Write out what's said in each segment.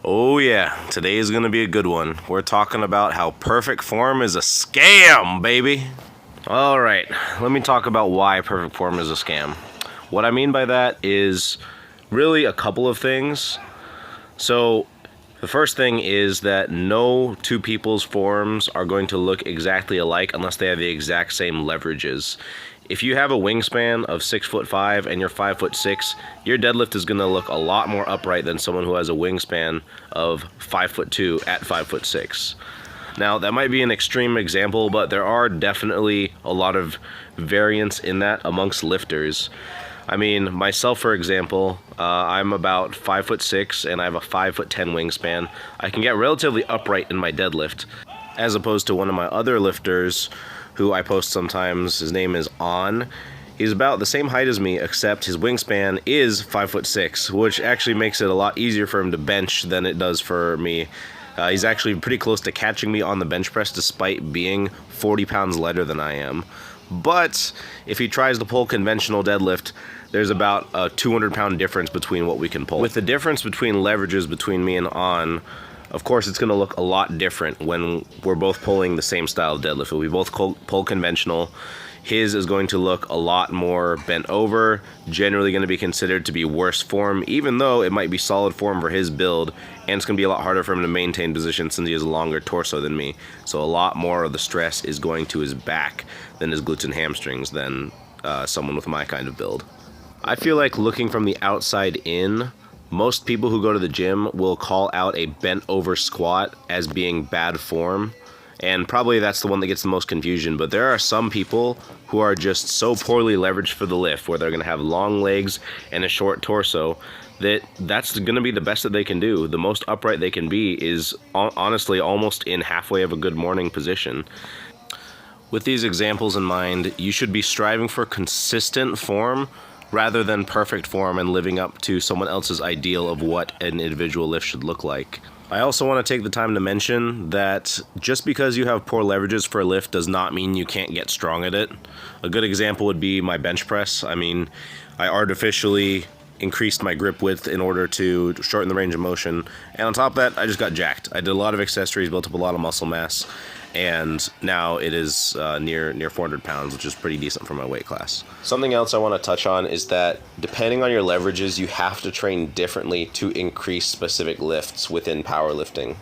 Oh yeah, today is gonna be a good one. We're talking about how perfect form is a scam, baby. Alright, let me talk about why perfect form is a scam. What I mean by that is really a couple of things. So, the first thing is that no two people's forms are going to look exactly alike unless they have the exact same leverages. If you have a wingspan of 6'5" and you're 5'6", your deadlift is going to look a lot more upright than someone who has a wingspan of 5'2" at 5'6". Now, that might be an extreme example, but there are definitely a lot of variance in that amongst lifters. I mean, myself, for example, I'm about 5'6" and I have a 5'10" wingspan. I can get relatively upright in my deadlift, as opposed to one of my other lifters who I post sometimes. His name is On. He's about the same height as me, except his wingspan is 5'6", which actually makes it a lot easier for him to bench than it does for me. He's actually pretty close to catching me on the bench press despite being 40 pounds lighter than I am. But if he tries to pull conventional deadlift, there's about a 200-pound difference between what we can pull. With the difference between leverages between me and On, of course it's going to look a lot different when we're both pulling the same style of deadlift. If we both pull conventional, his is going to look a lot more bent over, generally going to be considered to be worse form, even though it might be solid form for his build, and it's going to be a lot harder for him to maintain position since he has a longer torso than me. So a lot more of the stress is going to his back than his glutes and hamstrings than someone with my kind of build. I feel like looking from the outside in, most people who go to the gym will call out a bent over squat as being bad form. And probably that's the one that gets the most confusion, but there are some people who are just so poorly leveraged for the lift, where they're going to have long legs and a short torso, that's going to be the best that they can do. The most upright they can be is honestly almost in halfway of a good morning position. With these examples in mind, you should be striving for consistent form rather than perfect form and living up to someone else's ideal of what an individual lift should look like. I also want to take the time to mention that just because you have poor leverages for a lift does not mean you can't get strong at it. A good example would be my bench press. I mean, I artificially increased my grip width in order to shorten the range of motion, and on top of that, I just got jacked. I did a lot of accessories, built up a lot of muscle mass, and now it is near 400 pounds, which is pretty decent for my weight class. Something else I want to touch on is that depending on your leverages, you have to train differently to increase specific lifts within powerlifting.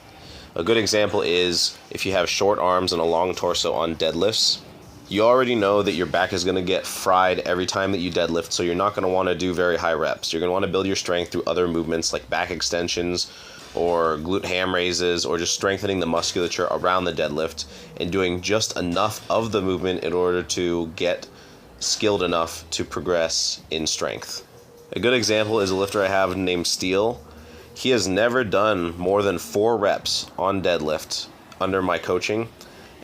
A good example is if you have short arms and a long torso on deadlifts, you already know that your back is going to get fried every time that you deadlift, so you're not going to want to do very high reps. You're going to want to build your strength through other movements like back extensions or glute ham raises, or just strengthening the musculature around the deadlift and doing just enough of the movement in order to get skilled enough to progress in strength. A good example is a lifter I have named Steele. He has never done more than 4 reps on deadlift under my coaching,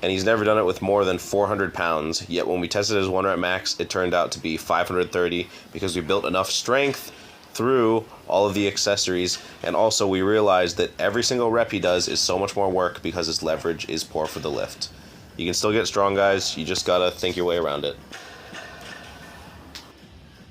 and he's never done it with more than 400 pounds, yet when we tested his 1 rep max, it turned out to be 530 because we built enough strength through all of the accessories, and also we realized that every single rep he does is so much more work because his leverage is poor for the lift. You can still get strong, guys, you just gotta think your way around it.